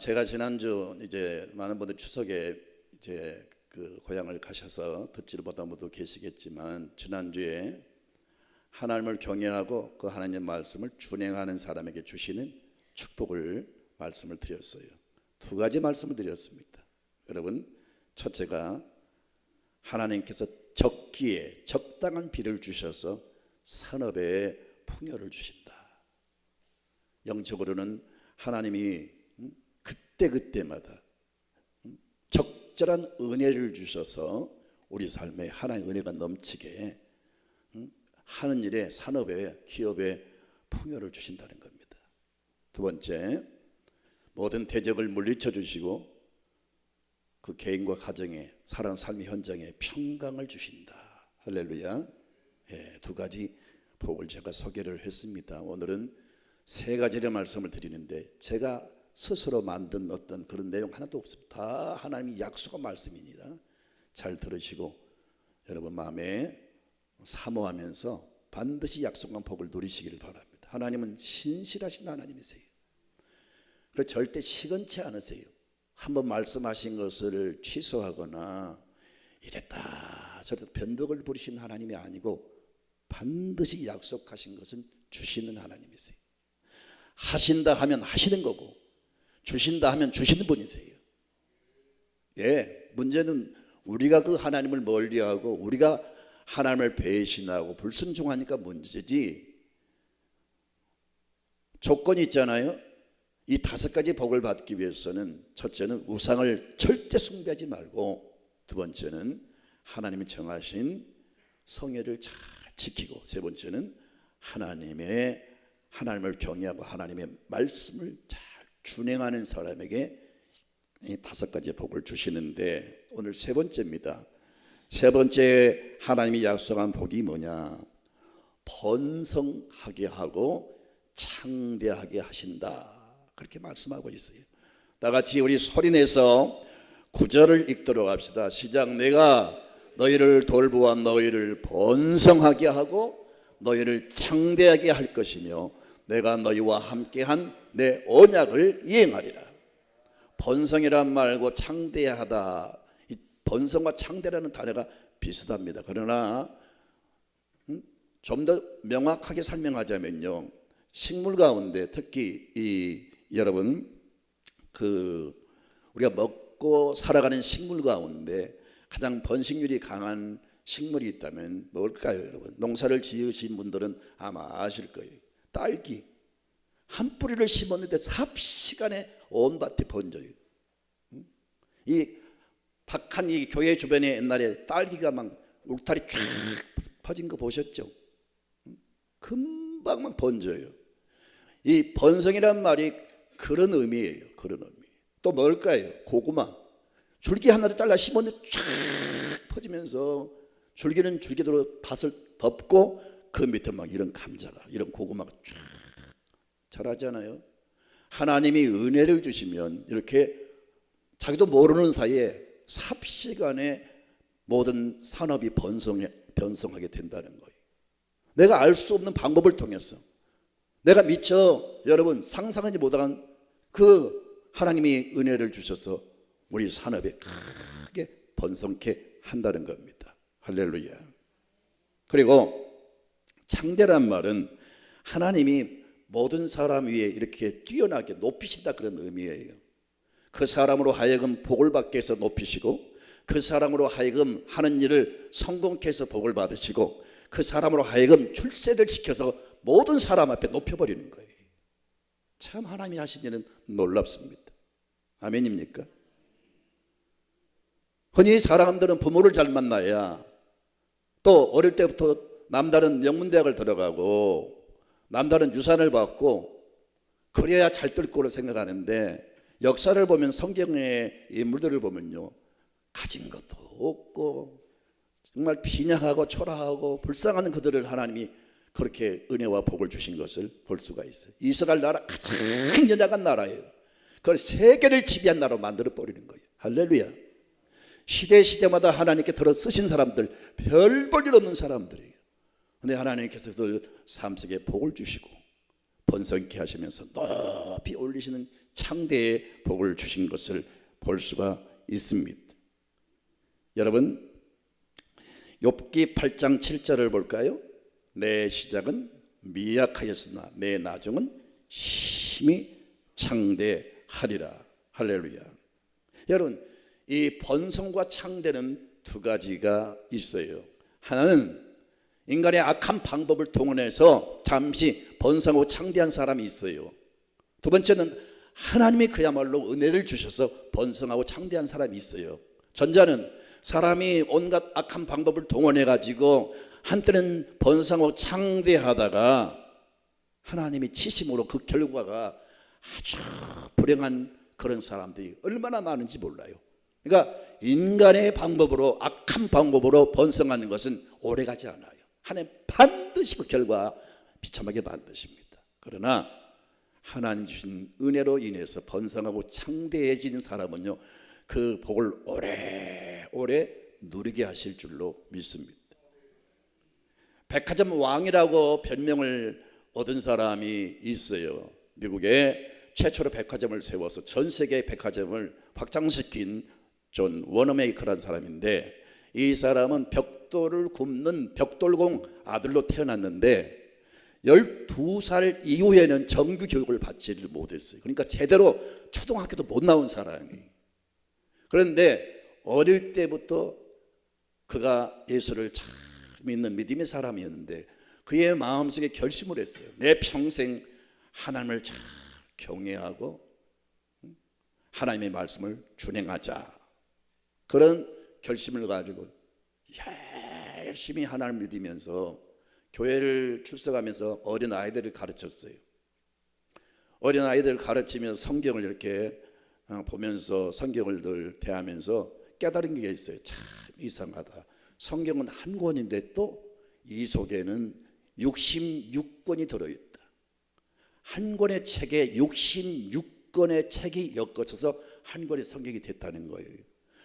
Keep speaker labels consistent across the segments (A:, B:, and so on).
A: 제가 지난주 이제 많은 분들 추석에 이제 그 고향을 가셔서 듣지를 못한 분도 계시겠지만, 지난주에 하나님을 경외하고 그 하나님의 말씀을 준행하는 사람에게 주시는 축복을 말씀을 드렸어요. 두 가지 말씀을 드렸습니다. 여러분, 첫째가 하나님께서 적기에 적당한 비를 주셔서 산업에 풍요를 주신다. 영적으로는 하나님이 그때마다 적절한 은혜를 주셔서 우리 삶에 하나님의 은혜가 넘치게 하는 일에, 산업에, 기업에 풍요를 주신다는 겁니다. 두 번째, 모든 대적을 물리쳐 주시고 그 개인과 가정에, 살아가는 삶의 현장에 평강을 주신다. 할렐루야. 두 가지 복을 제가 소개를 했습니다. 오늘은 세 가지의 말씀을 드리는데, 제가 스스로 만든 어떤 그런 내용 하나도 없습니다. 다 하나님이 약속한 말씀입니다. 잘 들으시고 여러분 마음에 사모하면서 반드시 약속한 복을 누리시기를 바랍니다. 하나님은 신실하신 하나님이세요. 그래서 절대 시건치 않으세요. 한번 말씀하신 것을 취소하거나 이랬다 저랬다 변덕을 부리신 하나님이 아니고, 반드시 약속하신 것은 주시는 하나님이세요. 하신다 하면 하시는 거고, 주신다 하면 주시는 분이세요. 문제는 우리가 그 하나님을 멀리하고 우리가 하나님을 배신하고 불순종하니까 문제지, 조건이 있잖아요. 이 다섯 가지 복을 받기 위해서는, 첫째는 우상을 절대 숭배하지 말고, 두 번째는 하나님이 정하신 성회를 잘 지키고, 세 번째는 하나님을 경외하고 하나님의 말씀을 잘 준행하는 사람에게 이 다섯 가지 복을 주시는데, 오늘 세 번째입니다. 세 번째 하나님이 약속한 복이 뭐냐? 번성하게 하고 창대하게 하신다. 그렇게 말씀하고 있어요. 다 같이 우리 소리내서 9절을 읽도록 합시다. 시작. 내가 너희를 돌보아 너희를 번성하게 하고 너희를 창대하게 할 것이며 내가 너희와 함께한 내 언약을 이행하리라. 번성이란 말고 창대하다, 이 번성과 창대라는 단어가 비슷합니다. 그러나 좀 더 명확하게 설명하자면요, 식물 가운데 특히 여러분 우리가 먹고 살아가는 식물 가운데 가장 번식률이 강한 식물이 있다면 뭘까요? 여러분, 농사를 지으신 분들은 아마 아실 거예요. 딸기. 한 뿌리를 심었는데 삽시간에 온 밭에 번져요. 이 박한 이 교회 주변에 옛날에 딸기가 막 울타리 쫙 퍼진 거 보셨죠? 금방만 번져요. 이 번성이란 말이 그런 의미예요. 그런 의미. 또 뭘까요? 고구마. 줄기 하나를 잘라 심었는데 쫙 퍼지면서 줄기는 줄기대로 밭을 덮고 그 밑에 막 이런 감자가, 이런 고구마가 쫙 자라잖아요. 하나님이 은혜를 주시면 이렇게 자기도 모르는 사이에 삽시간에 모든 산업이 번성하게 된다는 거예요. 내가 알 수 없는 방법을 통해서, 내가 미처 여러분 상상하지 못한 그 하나님이 은혜를 주셔서 우리 산업에 크게 번성케 한다는 겁니다. 할렐루야. 그리고 창대란 말은 하나님이 모든 사람 위에 이렇게 뛰어나게 높이신다, 그런 의미예요. 그 사람으로 하여금 복을 받게 해서 높이시고, 그 사람으로 하여금 하는 일을 성공케 해서 복을 받으시고, 그 사람으로 하여금 출세를 시켜서 모든 사람 앞에 높여버리는 거예요. 참 하나님이 하신 일은 놀랍습니다. 아멘입니까? 흔히 사람들은 부모를 잘 만나야, 또 어릴 때부터 남다른 명문대학을 들어가고 남다른 유산을 받고 그래야 잘 될 거로 생각하는데, 역사를 보면, 성경의 인물들을 보면요, 가진 것도 없고 정말 빈약하고 초라하고 불쌍한 그들을 하나님이 그렇게 은혜와 복을 주신 것을 볼 수가 있어요. 이스라엘 나라 가장 연약한 나라예요. 그걸 세계를 지배한 나라로 만들어 버리는 거예요. 할렐루야. 시대마다 하나님께 들어 쓰신 사람들, 별 볼 일 없는 사람들이에요. 근데 하나님께서 그들 삶 속에 복을 주시고 번성케 하시면서 높이 올리시는 창대의 복을 주신 것을 볼 수가 있습니다. 여러분, 욥기 8장 7절을 볼까요? 내 시작은 미약하였으나 내 나중은 힘이 창대하리라. 할렐루야. 여러분, 이 번성과 창대는 두 가지가 있어요. 하나는 인간의 악한 방법을 동원해서 잠시 번성하고 창대한 사람이 있어요. 두 번째는 하나님이 그야말로 은혜를 주셔서 번성하고 창대한 사람이 있어요. 전자는 사람이 온갖 악한 방법을 동원해 가지고 한때는 번성하고 창대하다가 하나님이 치심으로 그 결과가 아주 불행한 그런 사람들이 얼마나 많은지 몰라요. 그러니까 인간의 방법으로, 악한 방법으로 번성하는 것은 오래가지 않아요. 하나님 반드시 그 결과 비참하게 만드십니다. 그러나 하나님 주신 은혜로 인해서 번성하고 창대해진 사람은요, 그 복을 오래오래 누리게 하실 줄로 믿습니다. 백화점 왕이라고 별명을 얻은 사람이 있어요. 미국에 최초로 백화점을 세워서 전 세계 백화점을 확장시킨 존 워너메이커라는 사람인데, 이 사람은 벽돌을 굽는 벽돌공 아들로 태어났는데 12살 이후에는 정규 교육을 받지를 못했어요. 그러니까 제대로 초등학교도 못 나온 사람이. 그런데 어릴 때부터 그가 예수를 잘 믿는 믿음의 사람이었는데 그의 마음속에 결심을 했어요. 내 평생 하나님을 잘 경외하고 하나님의 말씀을 준행하자. 그런 결심을 가지고 열심히 하나님을 믿으면서 교회를 출석하면서 어린 아이들을 가르쳤어요. 어린 아이들을 가르치면서 성경을 이렇게 보면서 성경을 늘 대하면서 깨달은 게 있어요. 참 이상하다. 성경은 한 권인데 또 이 속에는 66권이 들어있다. 한 권의 책에 66권의 책이 엮어져서 한 권의 성경이 됐다는 거예요.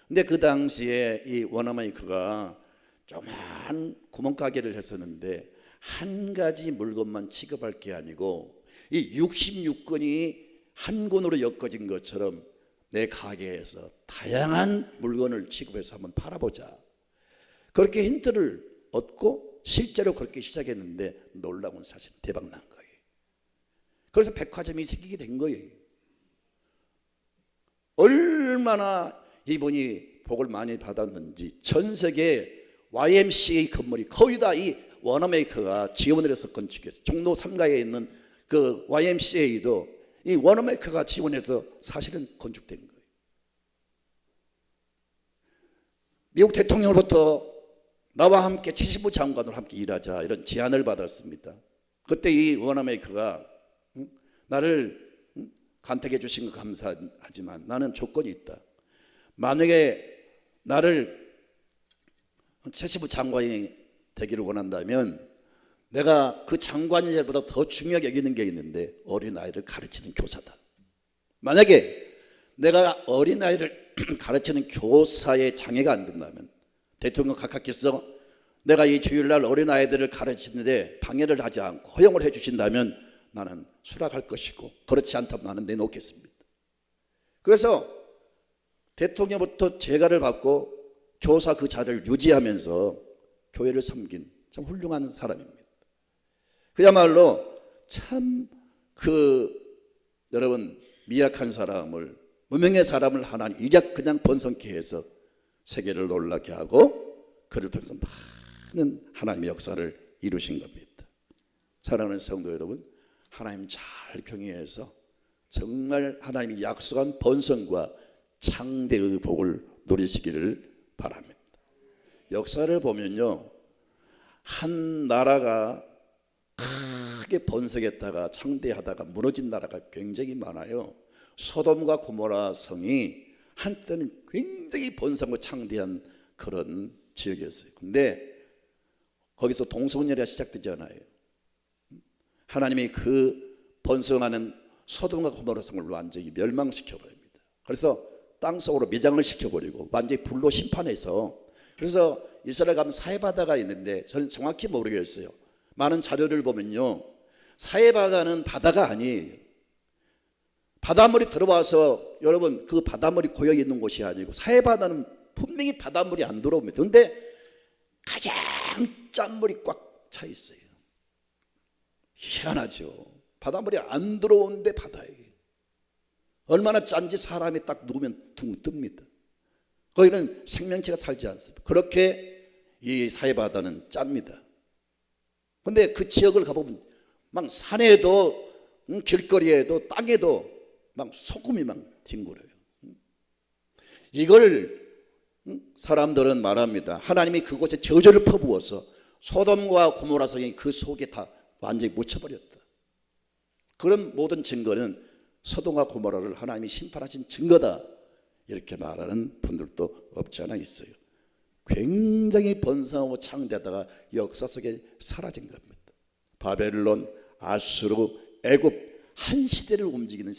A: 근데 그 당시에 이 워너메이커가 조그만 구멍가게를 했었는데 한 가지 물건만 취급할 게 아니고 이 66권이 한 권으로 엮어진 것처럼 내 가게에서 다양한 물건을 취급해서 한번 팔아보자. 그렇게 힌트를 얻고 실제로 그렇게 시작했는데 놀라운 사실, 대박 난 거예요. 그래서 백화점이 생기게 된 거예요. 얼마나 이분이 복을 많이 받았는지 전 세계 YMCA 건물이 거의 다 이 워너메이커가 지원을 해서 건축했어요. 종로 3가에 있는 그 YMCA도 이 워너메이커가 지원해서 사실은 건축된 거예요. 미국 대통령으로부터 나와 함께 70부 장관으로 함께 일하자 이런 제안을 받았습니다. 그때 이 워너메이커가 나를 간택해 주신 거 감사하지만 나는 조건이 있다. 만약에 나를 70부 장관이 되기를 원한다면 내가 그 장관 일보다 더 중요하게 여기는 게 있는데 어린아이를 가르치는 교사다. 만약에 내가 어린아이를 가르치는 교사의 장애가 안 된다면 대통령 각하께서 내가 이 주일날 어린아이들을 가르치는데 방해를 하지 않고 허용을 해 주신다면 나는 수락할 것이고 그렇지 않다면 나는 내놓겠습니다. 그래서 대통령부터 제가를 받고 교사 그 자리를 유지하면서 교회를 섬긴 참 훌륭한 사람입니다. 그야말로 참 여러분 미약한 사람을, 무명의 사람을 하나님 이제 그냥 번성케 해서 세계를 놀라게 하고 그를 통해서 많은 하나님의 역사를 이루신 겁니다. 사랑하는 성도 여러분, 하나님 잘 경외해서 정말 하나님이 약속한 번성과 창대의 복을 누리시기를 바랍니다. 역사를 보면요, 한 나라가 크게 번성했다가 창대하다가 무너진 나라가 굉장히 많아요. 소돔과 고모라 성이 한때는 굉장히 번성하고 창대한 그런 지역이었어요. 근데 거기서 동성연애가 시작되잖아요. 하나님이 그 번성하는 소돔과 고모라 성을 완전히 멸망시켜버립니다. 그래서 땅속으로 매장을 시켜버리고 완전히 불로 심판해서, 그래서 이스라엘 가면 사해바다가 있는데 저는 정확히 모르겠어요. 많은 자료를 보면요, 사해바다는 바다가 아니에요. 바닷물이 들어와서 여러분 그 바닷물이 고여 있는 곳이 아니고 사해바다는 분명히 바닷물이 안 들어옵니다. 그런데 가장 짠물이 꽉 차 있어요. 희한하죠. 바닷물이 안 들어오는데 바다예요. 얼마나 짠지 사람이 딱 누우면 둥 뜹니다. 거기는 생명체가 살지 않습니다. 그렇게 이 사해바다는 짭니다. 그런데 그 지역을 가보면 막 산에도 길거리에도 땅에도 막 소금이 막 뒹굴어요. 이걸 사람들은 말합니다. 하나님이 그곳에 저주를 퍼부어서 소돔과 고모라 성이 그 속에 다 완전히 묻혀버렸다. 그런 모든 증거는 소돔과 고모라를 하나님이 심판하신 증거다, 이렇게 말하는 분들도 없지 않아 있어요. 굉장히 번성하고 창대하다가 역사 속에 사라진 겁니다. 바벨론, 아수르, 애굽, 한 시대를 움직이는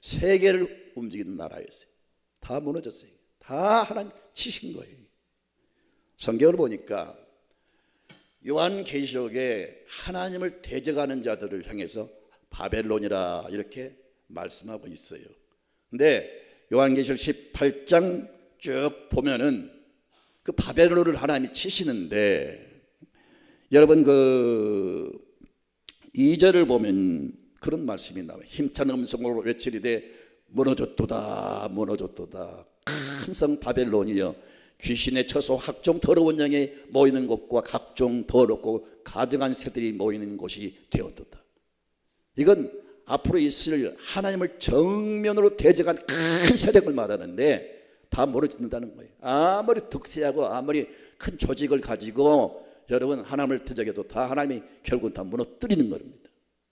A: 세계를 움직이는 나라였어요. 다 무너졌어요. 다 하나님 치신 거예요. 성경을 보니까 요한계시록에 하나님을 대적하는 자들을 향해서 바벨론이라 이렇게 말씀하고 있어요. 근데 요한계시록 18장 쭉 보면은 그 바벨론을 하나님이 치시는데, 여러분 그 2절을 보면 그런 말씀이 나와요. 힘찬 음성으로 외치리되 무너졌도다 무너졌도다. 큰 성 바벨론이여, 귀신의 처소 각종 더러운 영이 모이는 곳과 각종 더럽고 가증한 새들이 모이는 곳이 되었도다. 이건 앞으로 있을 하나님을 정면으로 대적한 큰 세력을 말하는데 다 무너진다는 거예요. 아무리 득세하고 아무리 큰 조직을 가지고 여러분 하나님을 대적해도 다 하나님이 결국은 다 무너뜨리는 겁니다.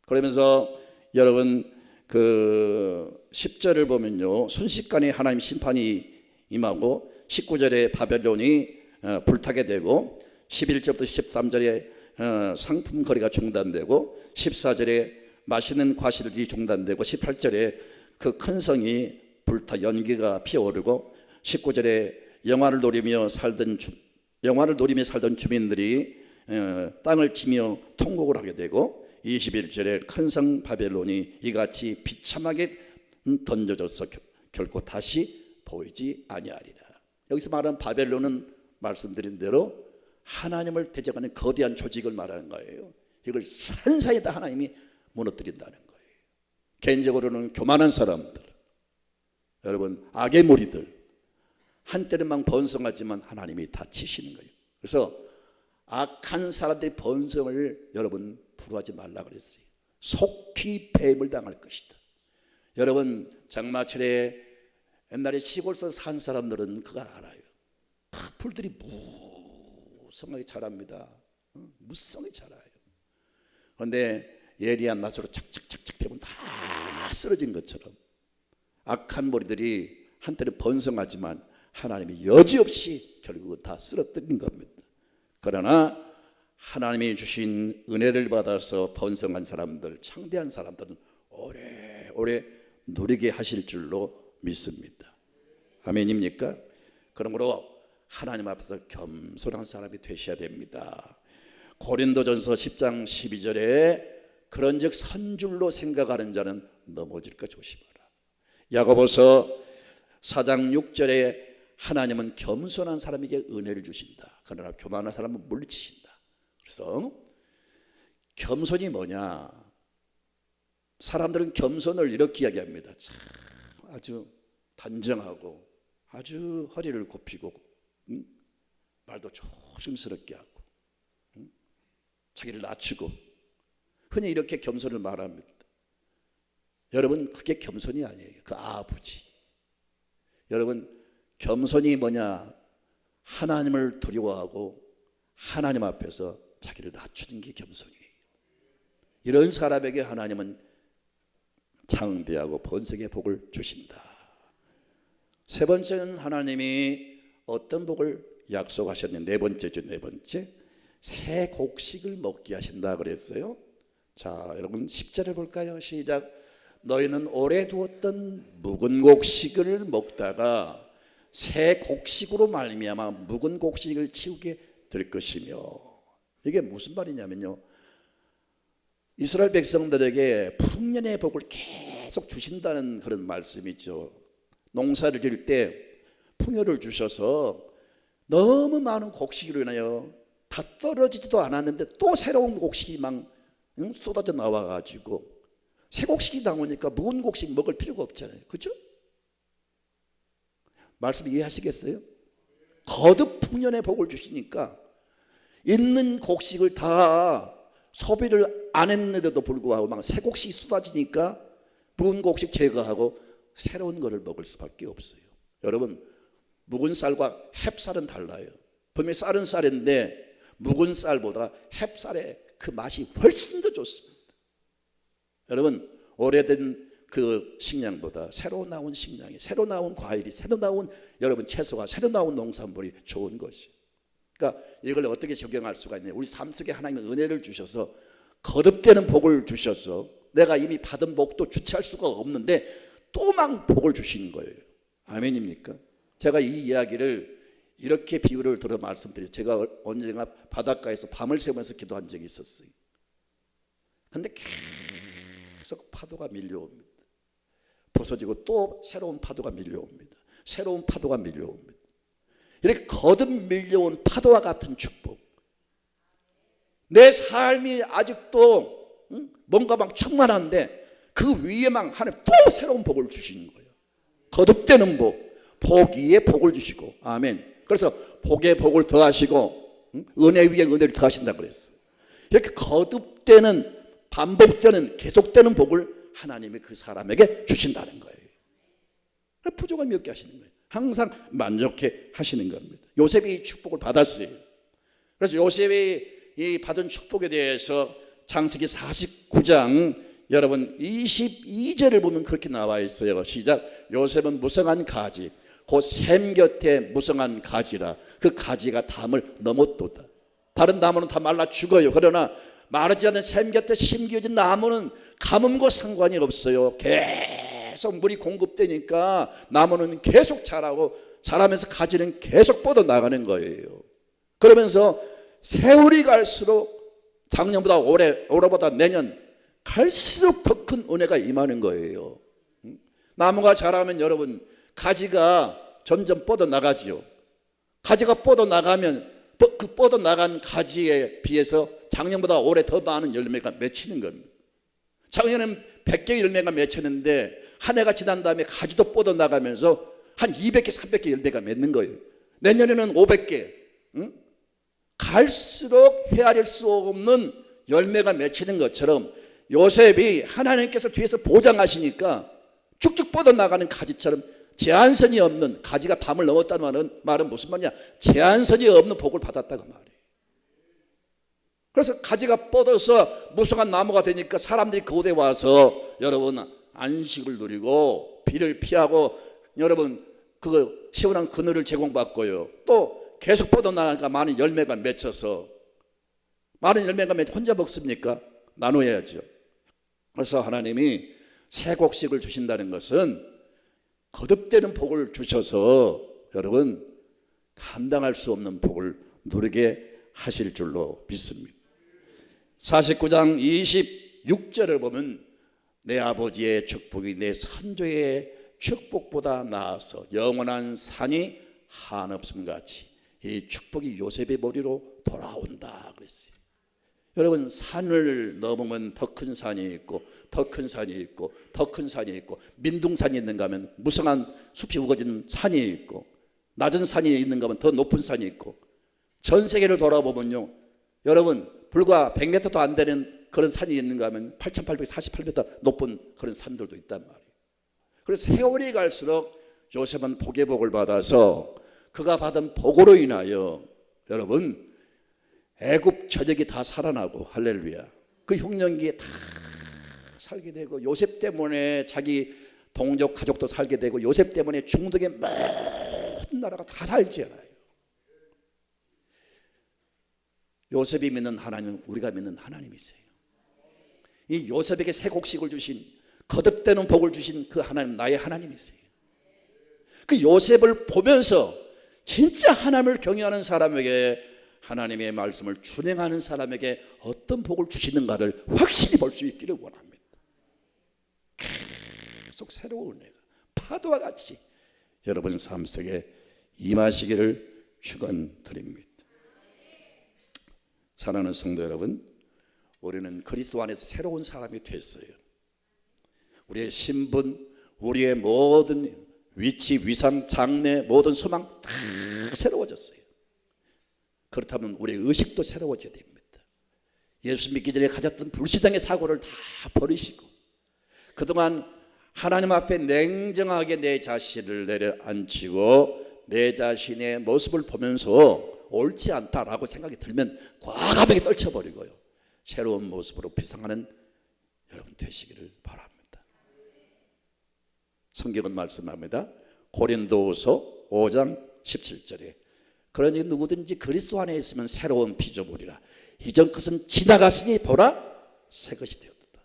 A: 그러면서 여러분 그 10절을 보면요, 순식간에 하나님 심판이 임하고 19절에 바벨론이 불타게 되고 11절부터 13절에 상품 거래가 중단되고 14절에 마시는 과실이 중단되고 18절에 그 큰 성이 불타 연기가 피어오르고 19절에 영화를 노리며 살던 주민들이 땅을 치며 통곡을 하게 되고 21절에 큰 성 바벨론이 이같이 비참하게 던져져서 결코 다시 보이지 아니하리라. 여기서 말하는 바벨론은 말씀드린 대로 하나님을 대적하는 거대한 조직을 말하는 거예요. 이걸 산사히 다 하나님이 무너뜨린다는 거예요. 개인적으로는 교만한 사람들, 여러분 악의 무리들, 한때는 막 번성하지만 하나님이 다 치시는 거예요. 그래서 악한 사람들의 번성을 여러분 부러워하지 말라 그랬어요. 속히 뱀을 당할 것이다. 여러분 장마철에 옛날에 시골에서 산 사람들은 그거 알아요. 다 풀들이 무성하게 자랍니다. 무성하게 자라요. 그런데 예리한 낫으로 착착착착 펴면 다 쓰러진 것처럼 악한 머리들이 한때는 번성하지만 하나님이 여지없이 결국은 다 쓰러뜨린 겁니다. 그러나 하나님이 주신 은혜를 받아서 번성한 사람들, 창대한 사람들은 오래오래 누리게 하실 줄로 믿습니다. 아멘입니까? 그러므로 하나님 앞에서 겸손한 사람이 되셔야 됩니다. 고린도전서 10장 12절에 그런즉 선줄로 생각하는 자는 넘어질까 조심하라. 야고보서 4장 6절에 하나님은 겸손한 사람에게 은혜를 주신다. 그러나 교만한 사람은 물리치신다. 그래서 겸손이 뭐냐? 사람들은 겸손을 이렇게 이야기합니다. 참 아주 단정하고 아주 허리를 굽히고 말도 조심스럽게 하고 자기를 낮추고 흔히 이렇게 겸손을 말합니다. 여러분 그게 겸손이 아니에요. 그 아부지. 여러분 겸손이 뭐냐? 하나님을 두려워하고 하나님 앞에서 자기를 낮추는 게 겸손이에요. 이런 사람에게 하나님은 창대하고 번성의 복을 주신다. 세 번째는 하나님이 어떤 복을 약속하셨는데, 네 번째죠. 네 번째, 새 곡식을 먹게 하신다 그랬어요. 자, 여러분 10절을 볼까요? 시작. 너희는 오래 두었던 묵은 곡식을 먹다가 새 곡식으로 말미암아 묵은 곡식을 치우게 될 것이며, 이게 무슨 말이냐면요, 이스라엘 백성들에게 풍년의 복을 계속 주신다는 그런 말씀이죠. 농사를 지을 때 풍요를 주셔서 너무 많은 곡식으로 인하여 다 떨어지지도 않았는데 또 새로운 곡식이 막 쏟아져 나와가지고 새 곡식이 나오니까 묵은 곡식 먹을 필요가 없잖아요. 그렇죠? 말씀 이해하시겠어요? 거듭 풍년의 복을 주시니까 있는 곡식을 다 소비를 안 했는데도 불구하고 막 새 곡식이 쏟아지니까 묵은 곡식 제거하고 새로운 거를 먹을 수밖에 없어요. 여러분, 묵은 쌀과 햅쌀은 달라요. 분명히 쌀은 쌀인데 묵은 쌀보다 햅쌀의 그 맛이 훨씬 더 좋습니다. 여러분, 오래된 그 식량보다 새로 나온 식량이, 새로 나온 과일이, 새로 나온 여러분 채소가, 새로 나온 농산물이 좋은 것이. 그러니까 이걸 어떻게 적용할 수가 있냐? 우리 삶 속에 하나님은 은혜를 주셔서 거듭되는 복을 주셔서 내가 이미 받은 복도 주체할 수가 없는데 또 막 복을 주시는 거예요. 아멘입니까? 제가 이 이야기를 이렇게 비유를 들어 말씀드려요. 제가 언젠가 바닷가에서 밤을 새우면서 기도한 적이 있었어요. 근데 계속 파도가 밀려옵니다. 부서지고 또 새로운 파도가 밀려옵니다. 새로운 파도가 밀려옵니다. 이렇게 거듭 밀려온 파도와 같은 축복. 내 삶이 아직도 뭔가 막 충만한데 그 위에만 하나님 또 새로운 복을 주시는 거예요. 거듭되는 복, 복 위에 복을 주시고. 아멘. 그래서 복에 복을 더하시고 은혜 위에 은혜를 더하신다고 그랬어요. 이렇게 거듭되는, 반복되는, 계속되는 복을 하나님이 그 사람에게 주신다는 거예요. 부족함이 없게 하시는 거예요. 항상 만족해 하시는 겁니다. 요셉이 이 축복을 받았어요. 그래서 요셉이 이 받은 축복에 대해서 창세기 49장 여러분 22절을 보면 그렇게 나와 있어요. 시작. 요셉은 무성한 가지, 곧 샘 곁에 무성한 가지라. 그 가지가 담을 넘었도다. 다른 나무는 다 말라 죽어요. 그러나 마르지 않는 샘 곁에 심겨진 나무는 가뭄과 상관이 없어요. 계속 물이 공급되니까 나무는 계속 자라고, 자라면서 가지는 계속 뻗어나가는 거예요. 그러면서 세월이 갈수록 작년보다 올해보다 내년 갈수록 더 큰 은혜가 임하는 거예요. 나무가 자라면 여러분 가지가 점점 뻗어나가지요. 가지가 뻗어나가면 그 뻗어나간 가지에 비해서 작년보다 올해 더 많은 열매가 맺히는 겁니다. 작년에는 100개의 열매가 맺혔는데 한 해가 지난 다음에 가지도 뻗어나가면서 한 200개, 300개 열매가 맺는 거예요. 내년에는 500개. 갈수록 헤아릴 수 없는 열매가 맺히는 것처럼 요셉이 하나님께서 뒤에서 보장하시니까 쭉쭉 뻗어나가는 가지처럼 제한선이 없는, 가지가 담을 넘었다는 말은 무슨 말이냐? 제한선이 없는 복을 받았다고 말이에요. 그래서 가지가 뻗어서 무성한 나무가 되니까 사람들이 그곳에 와서 여러분 안식을 누리고 비를 피하고 여러분 그 시원한 그늘을 제공받고요. 또 계속 뻗어나가니까 많은 열매가 맺혀서, 많은 열매가 맺혀 혼자 먹습니까? 나눠야죠. 그래서 하나님이 새 곡식을 주신다는 것은 거듭되는 복을 주셔서 여러분 감당할 수 없는 복을 누리게 하실 줄로 믿습니다. 49장 26절을 보면 내 아버지의 축복이 내 선조의 축복보다 나아서 영원한 산이 한없음같이 이 축복이 요셉의 머리로 돌아온다 그랬어요. 여러분 산을 넘으면 더 큰 산이 있고 더 큰 산이 있고 더 큰 산이 있고, 민둥산이 있는가 하면 무성한 숲이 우거진 산이 있고, 낮은 산이 있는가 하면 더 높은 산이 있고, 전 세계를 돌아보면요 여러분 불과 100m도 안 되는 그런 산이 있는가 하면 8,848m 높은 그런 산들도 있단 말이에요. 그래서 세월이 갈수록 요셉은 복의 복을 받아서 그가 받은 복으로 인하여 여러분 애굽 저적이 다 살아나고, 할렐루야, 그 흉년기에 다 살게 되고, 요셉 때문에 자기 동족 가족도 살게 되고, 요셉 때문에 중동의 모든 나라가 다 살지 않아요. 요셉이 믿는 하나님은 우리가 믿는 하나님이세요. 이 요셉에게 새 곡식을 주신, 거듭되는 복을 주신 그 하나님, 나의 하나님이세요. 그 요셉을 보면서 진짜 하나님을 경외하는 사람에게 하나님의 말씀을 준행하는 사람에게 어떤 복을 주시는가를 확실히 볼 수 있기를 원합니다. 계속 새로운 은혜가 파도와 같이 여러분 삶 속에 임하시기를 축원드립니다. 사랑하는 성도 여러분, 우리는 그리스도 안에서 새로운 사람이 됐어요. 우리의 신분, 우리의 모든 위치, 위상, 장래, 모든 소망 다 새로워졌어요. 그렇다면 우리의 의식도 새로워져야 됩니다. 예수 믿기 전에 가졌던 불신앙의 사고를 다 버리시고 그동안 하나님 앞에 냉정하게 내 자신을 내려앉히고 내 자신의 모습을 보면서 옳지 않다라고 생각이 들면 과감하게 떨쳐버리고요, 새로운 모습으로 비상하는 여러분 되시기를 바랍니다. 성경은 말씀합니다. 고린도후서 5장 17절에 그러니 누구든지 그리스도 안에 있으면 새로운 피조물이라 이전 것은 지나갔으니 보라 새 것이 되었다.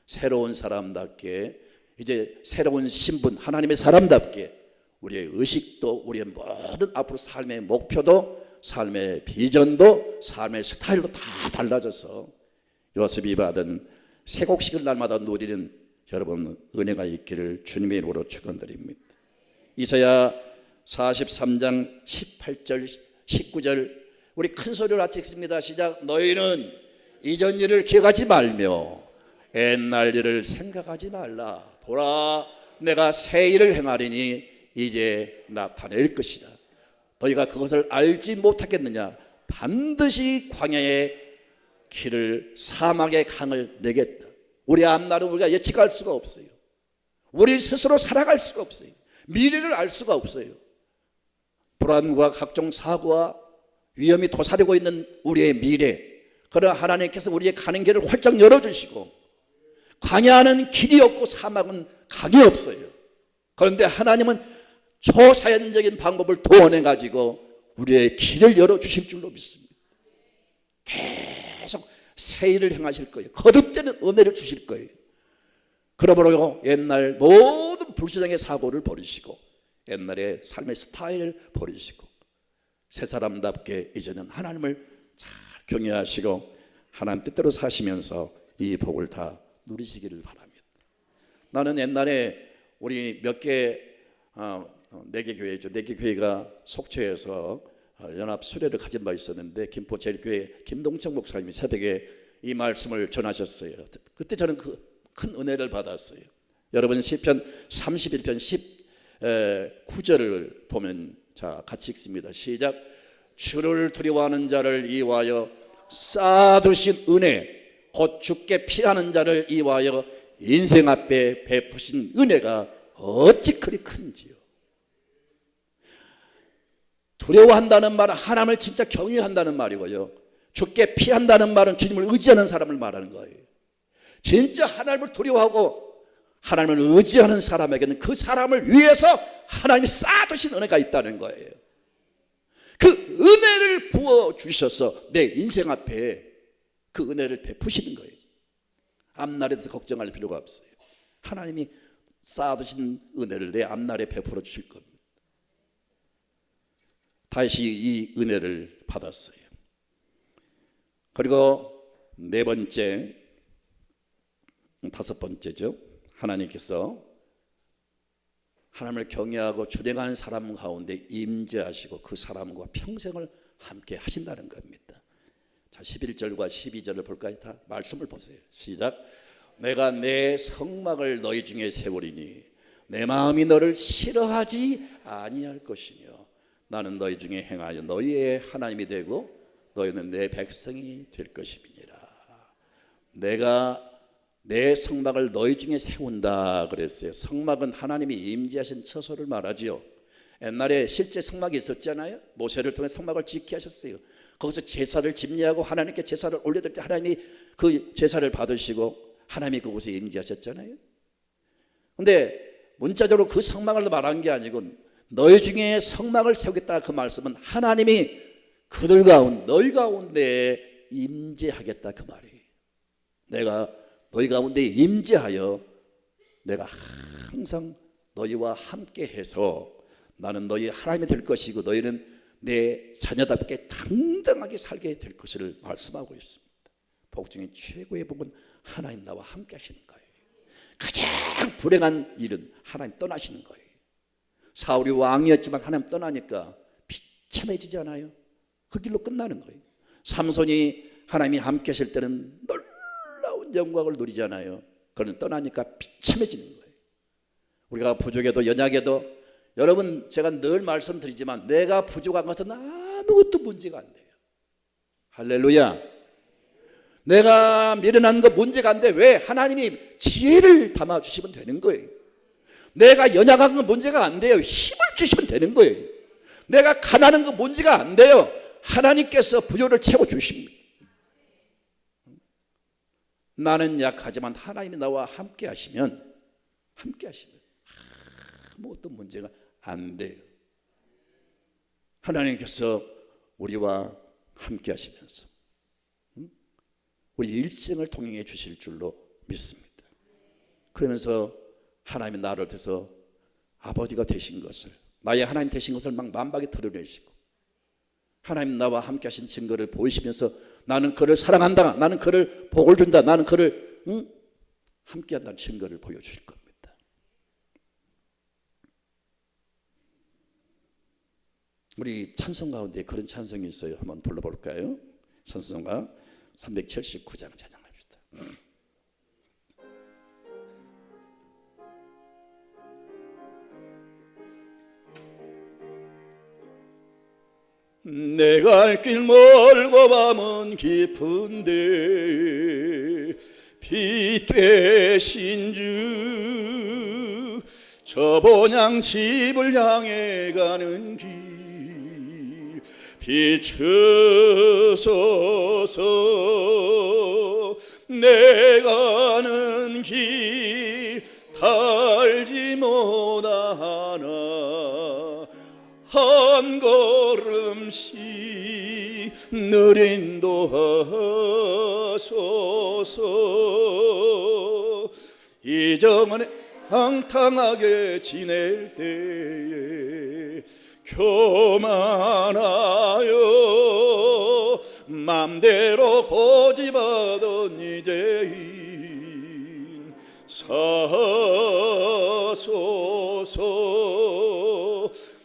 A: 새로운 사람답게 이제 새로운 신분, 하나님의 사람답게 우리의 의식도 우리의 모든 앞으로 삶의 목표도 삶의 비전도 삶의 스타일도 다 달라져서 요셉이 받은 새 곡식을 날마다 누리는 여러분 은혜가 있기를 주님의 이름으로 축원드립니다. 이사야 43장 18절 19절 우리 큰 소리로 같이 읽습니다. 시작. 너희는 이전 일을 기억하지 말며 옛날 일을 생각하지 말라. 보라 내가 새 일을 행하리니 이제 나타낼 것이다. 너희가 그것을 알지 못하겠느냐. 반드시 광야의 길을 사막의 강을 내겠다. 우리 앞날은 우리가 예측할 수가 없어요. 우리 스스로 살아갈 수가 없어요. 미래를 알 수가 없어요. 불안과 각종 사고와 위험이 도사리고 있는 우리의 미래, 그러나 하나님께서 우리의 가는 길을 활짝 열어주시고 광야는 길이 없고 사막은 강이 없어요. 그런데 하나님은 초자연적인 방법을 도원해 가지고 우리의 길을 열어주실 줄로 믿습니다. 계속 새 일을 행하실 거예요. 거듭되는 은혜를 주실 거예요. 그러므로 옛날 모든 불신앙의 사고를 버리시고 옛날의 삶의 스타일을 버리시고 새 사람답게 이제는 하나님을 잘 경외하시고 하나님 뜻대로 사시면서 이 복을 다 누리시기를 바랍니다. 나는 옛날에 우리 네 개 교회죠. 4개 교회가 속초에서 연합 수련을 가진 바 있었는데 김포 제일교회 김동청 목사님이 새벽에 이 말씀을 전하셨어요. 그때 저는 큰 은혜를 받았어요. 여러분 시편 31편 19절을 보면 자 같이 읽습니다. 시작. 주를 두려워하는 자를 이와여 쌓아두신 은혜 곧 주께 피하는 자를 이와여 인생 앞에 베푸신 은혜가 어찌 그리 큰지요. 두려워한다는 말은 하나님을 진짜 경외한다는 말이고요, 주께 피한다는 말은 주님을 의지하는 사람을 말하는 거예요. 진짜 하나님을 두려워하고 하나님을 의지하는 사람에게는 그 사람을 위해서 하나님이 쌓아두신 은혜가 있다는 거예요. 그 은혜를 부어주셔서 내 인생 앞에 그 은혜를 베푸시는 거예요. 앞날에 대해서 걱정할 필요가 없어요. 하나님이 쌓아두신 은혜를 내 앞날에 베풀어 주실 겁니다. 다시 이 은혜를 받았어요. 그리고 다섯 번째죠. 하나님께서 하나님을 경외하고 준행하는 사람 가운데 임재하시고 그 사람과 평생을 함께 하신다는 겁니다. 자, 11절과 12절을 볼까요? 다 말씀을 보세요. 시작. 내가 내 성막을 너희 중에 세우리니 내 마음이 너를 싫어하지 아니할 것이며 나는 너희 중에 행하여 너희의 하나님이 되고 너희는 내 백성이 될 것임이니라. 내가 내 성막을 너희 중에 세운다 그랬어요. 성막은 하나님이 임재하신 처소를 말하지요. 옛날에 실제 성막이 있었잖아요. 모세를 통해 성막을 짓게 하셨어요. 거기서 제사를 집례하고 하나님께 제사를 올려드릴 때 하나님이 그 제사를 받으시고 하나님이 그곳에 임재하셨잖아요. 그런데 문자적으로 그 성막을 말한 게 아니고 너희 중에 성막을 세우겠다 그 말씀은 하나님이 그들 가운데 너희 가운데 임재하겠다 그 말이에요. 내가 너희 가운데 임재하여 내가 항상 너희와 함께 해서 나는 너희 하나님이 될 것이고 너희는 내 자녀답게 당당하게 살게 될 것을 말씀하고 있습니다. 복 중에 최고의 복은 하나님 나와 함께 하시는 거예요. 가장 불행한 일은 하나님 떠나시는 거예요. 사울이 왕이었지만 하나님 떠나니까 비참해지지 않아요? 그 길로 끝나는 거예요. 삼손이 하나님이 함께 하실 때는 놀라운 영광을 누리잖아요. 그는 떠나니까 비참해지는 거예요. 우리가 부족해도 연약해도 여러분, 제가 늘 말씀드리지만 내가 부족한 것은 아무것도 문제가 안 돼요. 할렐루야. 내가 미련한 거 문제가 안 돼. 왜? 하나님이 지혜를 담아주시면 되는 거예요. 내가 연약한 건 문제가 안 돼요. 힘을 주시면 되는 거예요. 내가 가난한 건 문제가 안 돼요. 하나님께서 부요를 채워주십니다. 나는 약하지만 하나님이 나와 함께 하시면 아무것도 문제가 안 돼요. 하나님께서 우리와 함께 하시면서 우리 일생을 통행해 주실 줄로 믿습니다. 그러면서 하나님이 나를 통해서 아버지가 되신 것을, 나의 하나님 되신 것을 막 만박에 드러내시고 하나님 나와 함께 하신 증거를 보이시면서 나는 그를 사랑한다, 나는 그를 복을 준다, 나는 그를 함께 한다는 증거를 보여주실 겁니다. 우리 찬송 가운데 그런 찬송이 있어요. 한번 불러볼까요? 찬송가 379장 찬양합시다. 내 갈 길 멀고 밤은 깊은데 빛 되신 주 저 본향 집을 향해 가는 길 비추소서. 내 가는 길 달지 못하나 한 걸음씩 늘 인도하소서. 이정은에 방탕하게 지낼 때에 교만하여 맘대로 고집하던 이제인 사소서.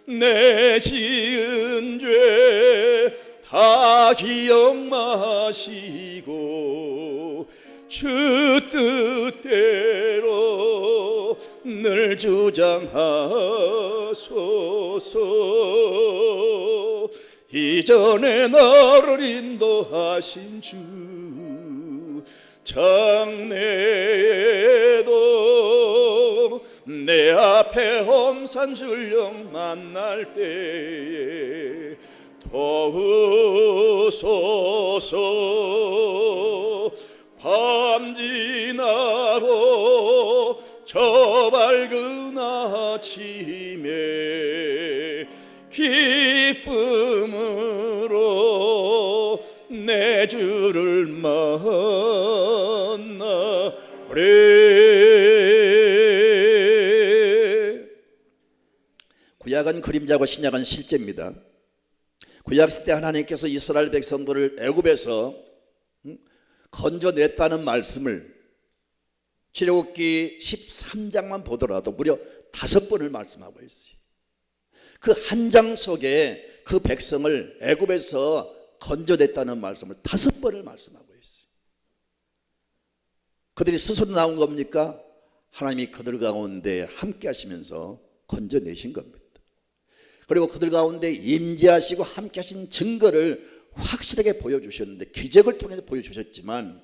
A: 내 지은 죄 다 기억 마시고 주 뜻대로 늘 주장하소서. 이전에 나를 인도하신 주 장래에도 내 앞에 험산 줄령 만날 때에 도우소서. 밤 지나고 저 밝은 아침에 기쁨으로 내 주를 만나오리. 구약은 그림자고 신약은 실제입니다. 구약 시대 하나님께서 이스라엘 백성들을 애굽에서 건져냈다는 말씀을 출애굽기 13장만 보더라도 무려 5번을 말씀하고 있어요. 그 한 장 속에 그 백성을 애굽에서 건져냈다는 말씀을 5번을 말씀하고 있어요. 그들이 스스로 나온 겁니까? 하나님이 그들 가운데 함께 하시면서 건져내신 겁니다. 그리고 그들 가운데 임재하시고 함께 하신 증거를 확실하게 보여주셨는데, 기적을 통해서 보여주셨지만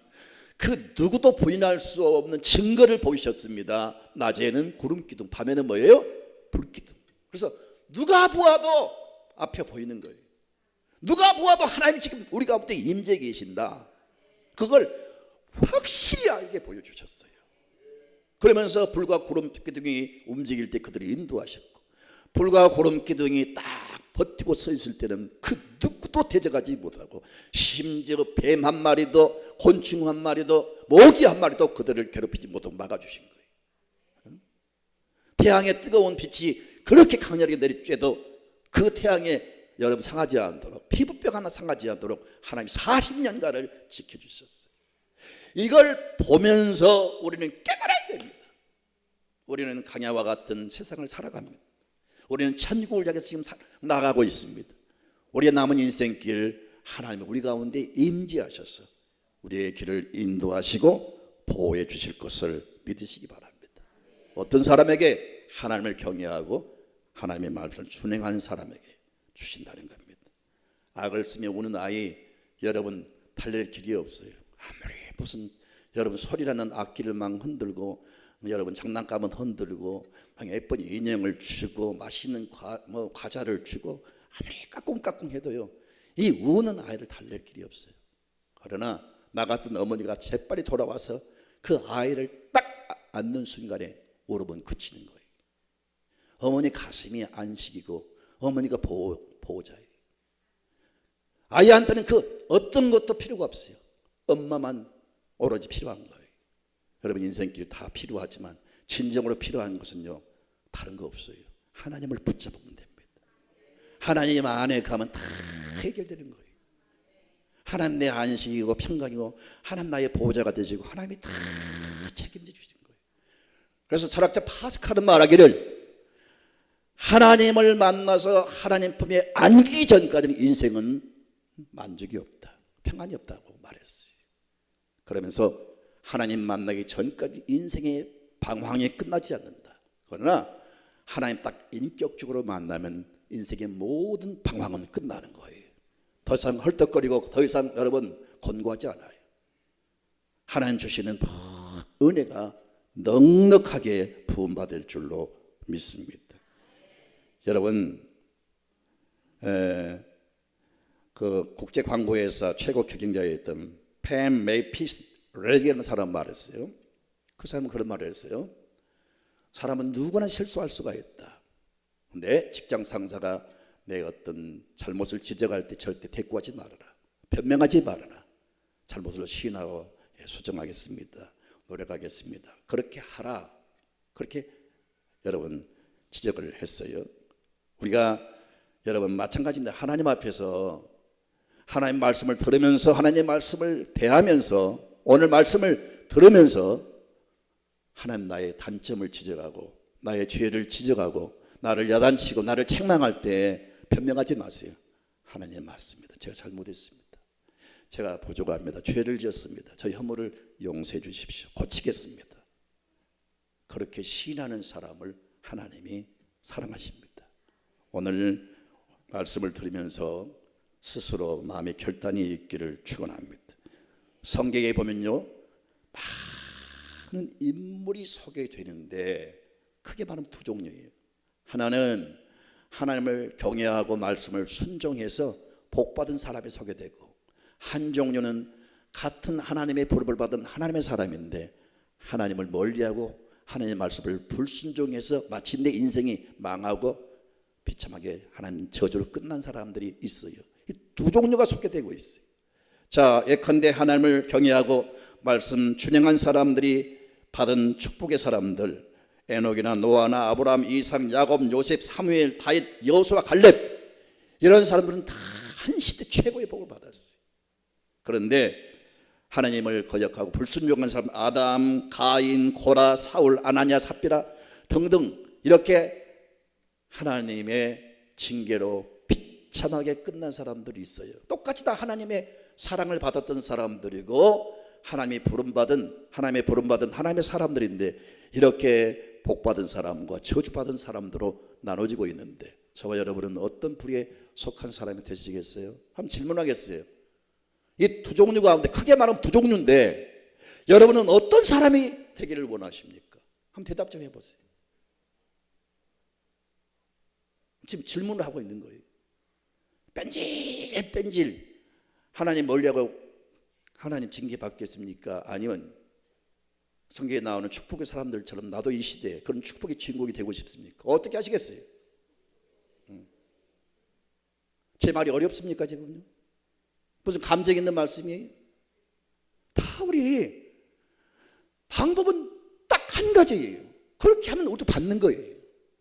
A: 그 누구도 부인할 수 없는 증거를 보이셨습니다. 낮에는 구름기둥, 밤에는 뭐예요? 불기둥. 그래서 누가 보아도 앞에 보이는 거예요. 누가 보아도 하나님 지금 우리 가운데 임재 계신다, 그걸 확실히 알게 보여주셨어요. 그러면서 불과 구름기둥이 움직일 때 그들이 인도하셨고, 불과 구름기둥이 딱 버티고 서 있을 때는 그 누구도 대적하지 못하고, 심지어 뱀 한 마리도 곤충 한 마리도 모기 한 마리도 그들을 괴롭히지 못하고 막아주신 거예요. 태양의 뜨거운 빛이 그렇게 강렬하게 내리쬐도 그 태양의 여러분 상하지 않도록, 피부병 하나 상하지 않도록 하나님이 40년간을 지켜주셨어요. 이걸 보면서 우리는 깨달아야 됩니다. 우리는 강야와 같은 세상을 살아갑니다. 우리는 천국을 향해서 지금 나가고 있습니다. 우리의 남은 인생길 하나님은 우리 가운데 임재하셔서 우리의 길을 인도하시고 보호해 주실 것을 믿으시기 바랍니다. 어떤 사람에게 하나님을 경외하고 하나님의 말씀을 준행하는 사람에게 주신다는 겁니다. 악을 쓰며 우는 아이, 여러분 달랠 길이 없어요. 아무리 무슨 여러분 소리나는 악기를 막 흔들고, 여러분 장난감은 흔들고, 막 예쁜 인형을 주고, 맛있는 과자를 주고, 아무리 까꿍까꿍 해도요, 이 우는 아이를 달랠 길이 없어요. 그러나 나 같은 어머니가 재빨리 돌아와서 그 아이를 딱 안는 순간에 울음은 그치는 거예요. 어머니 가슴이 안식이고 어머니가 보호자예요. 아이한테는 그 어떤 것도 필요가 없어요. 엄마만 오로지 필요한 거예요. 여러분 인생길 다 필요하지만 진정으로 필요한 것은요, 다른 거 없어요. 하나님을 붙잡으면 됩니다. 하나님 안에 가면 다 해결되는 거예요. 하나님 내 안식이고 평강이고 하나님 나의 보호자가 되시고 하나님이 다 책임져 주시는 거예요. 그래서 철학자 파스칼은 말하기를, 하나님을 만나서 하나님 품에 안기기 전까지는 인생은 만족이 없다, 평안이 없다고 말했어요. 그러면서 하나님 만나기 전까지 인생의 방황이 끝나지 않는다. 그러나 하나님 딱 인격적으로 만나면 인생의 모든 방황은 끝나는 거예요. 더 이상 헐떡거리고 더 이상 여러분 권고하지 않아요. 하나님 주시는 은혜가 넉넉하게 부음받을 줄로 믿습니다. 여러분, 그 국제 광고회사 최고 경영자였던 팸 메이피스 레디라는 사람 말했어요. 그 사람은 그런 말을 했어요. 사람은 누구나 실수할 수가 있다. 근데 직장 상사가 내 어떤 잘못을 지적할 때 절대 대꾸하지 말아라, 변명하지 말아라. 잘못을 시인하고 수정하겠습니다, 노력하겠습니다, 그렇게 하라, 그렇게 여러분 지적을 했어요. 우리가 여러분 마찬가지입니다. 하나님 앞에서 하나님 말씀을 들으면서, 하나님의 말씀을 대하면서, 오늘 말씀을 들으면서 하나님 나의 단점을 지적하고 나의 죄를 지적하고 나를 야단치고 나를 책망할 때 변명하지 마세요. 하나님 맞습니다, 제가 잘못했습니다, 제가 부족합니다, 죄를 지었습니다, 저희 허물을 용서해 주십시오, 고치겠습니다. 그렇게 시인하는 사람을 하나님이 사랑하십니다. 오늘 말씀을 들으면서 스스로 마음의 결단이 있기를 축원합니다. 성경에 보면요, 많은 인물이 소개되는데 크게 말하면 두 종류예요. 하나는 하나님을 경외하고 말씀을 순종해서 복받은 사람이 소개되고, 한 종류는 같은 하나님의 부름을 받은 하나님의 사람인데 하나님을 멀리하고 하나님의 말씀을 불순종해서 마침내 인생이 망하고 비참하게 하나님 저주로 끝난 사람들이 있어요. 이 두 종류가 소개되고 있어요. 자, 예컨대 하나님을 경외하고 말씀 준행한 사람들이 받은 축복의 사람들, 에녹이나 노아나 아브라함, 이삭, 야곱, 요셉, 사무엘, 다윗, 여호수아, 갈렙, 이런 사람들은 다 한 시대 최고의 복을 받았어요. 그런데 하나님을 거역하고 불순종한 사람, 아담, 가인, 고라, 사울, 아나니아, 삽비라 등등 이렇게 하나님의 징계로 비참하게 끝난 사람들이 있어요. 똑같이 다 하나님의 사랑을 받았던 사람들이고 하나님의 부름받은 하나님의 사람들인데, 이렇게 복받은 사람과 저주받은 사람들로 나눠지고 있는데 저와 여러분은 어떤 부류에 속한 사람이 되시겠어요? 한번 질문하겠어요. 이 두 종류 가운데 크게 말하면 두 종류인데 여러분은 어떤 사람이 되기를 원하십니까? 한번 대답 좀 해보세요. 지금 질문을 하고 있는 거예요. 뺀질 하나님 멀리하고 하나님 징계 받겠습니까? 아니면 성경에 나오는 축복의 사람들처럼 나도 이 시대에 그런 축복의 주인공이 되고 싶습니까? 어떻게 하시겠어요? 제 말이 어렵습니까 지금요? 무슨 감정 있는 말씀이에요? 다 우리 방법은 딱 한 가지예요. 그렇게 하면 우리도 받는 거예요.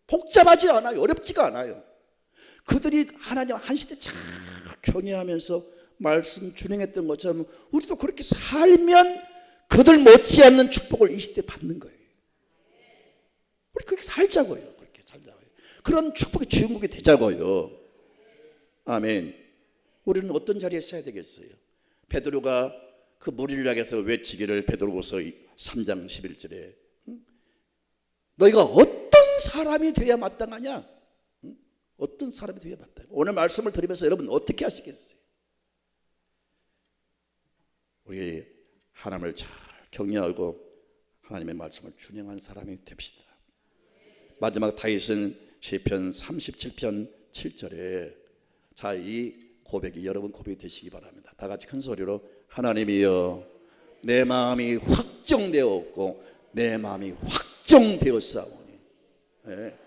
A: 복잡하지 않아요. 어렵지가 않아요. 그들이 하나님 한 시대 잘 경외하면서 말씀 준행했던 것처럼 우리도 그렇게 살면 그들 못지않는 축복을 이 시대에 받는 거예요. 우리 그렇게 살자고요. 그렇게 살자고요. 그런 축복의 주인공이 되자고요. 아멘. 우리는 어떤 자리에 서야 되겠어요? 베드로가 그 무리를 향해서 외치기를, 베드로후서 3장 11절에 너희가 어떤 사람이 되어야 마땅하냐? 어떤 사람이 되어야 마땅하냐? 오늘 말씀을 들으면서 여러분 어떻게 하시겠어요? 우리 하나님을 잘 경외하고 하나님의 말씀을 준행한 사람이 됩시다. 마지막 다윗은 시편 37편 7절에 자, 이 고백이 여러분 고백이 되시기 바랍니다. 다 같이 큰 소리로 하나님이여 내 마음이 확정되었고 내 마음이 확정되었사오니. 네.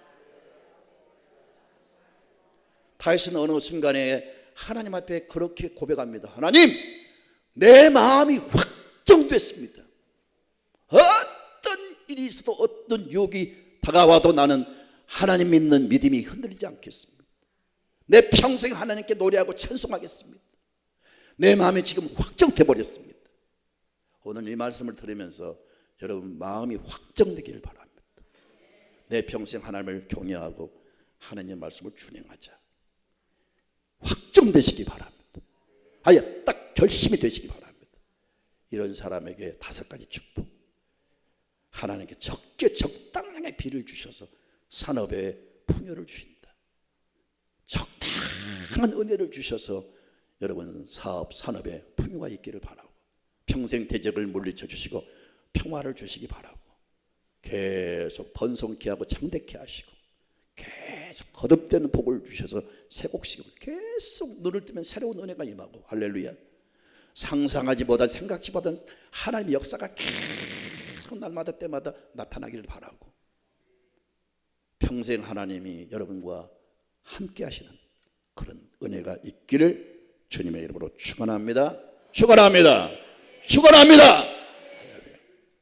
A: 다윗은 어느 순간에 하나님 앞에 그렇게 고백합니다. 하나님, 내 마음이 확정됐습니다. 어떤 일이 있어도 어떤 유혹이 다가와도 나는 하나님 믿는 믿음이 흔들리지 않겠습니다. 내 평생 하나님께 노래하고 찬송하겠습니다. 내 마음이 지금 확정돼 버렸습니다. 오늘 이 말씀을 들으면서 여러분 마음이 확정되기를 바랍니다. 내 평생 하나님을 경외하고 하나님의 말씀을 준행하자. 확정되시기 바랍니다. 아예 딱 결심이 되시기 바랍니다. 이런 사람에게 5가지 축복. 하나님께 적게 적당하게 비를 주셔서 산업에 풍요를 주신다. 적당한 은혜를 주셔서 여러분 사업, 산업에 풍요가 있기를 바라고 평생 대적을 물리쳐 주시고 평화를 주시기 바라고 계속 번성케 하고 창대케 하시고 계속 거듭되는 복을 주셔서 새곡식을 계속 눈을 뜨면 새로운 은혜가 임하고 할렐루야. 상상하지 못한 생각지 못한 하나님의 역사가 계속 날마다 때마다 나타나기를 바라고 평생 하나님이 여러분과 함께 하시는 그런 은혜가 있기를 주님의 이름으로 축원합니다. 축원합니다. 축원합니다.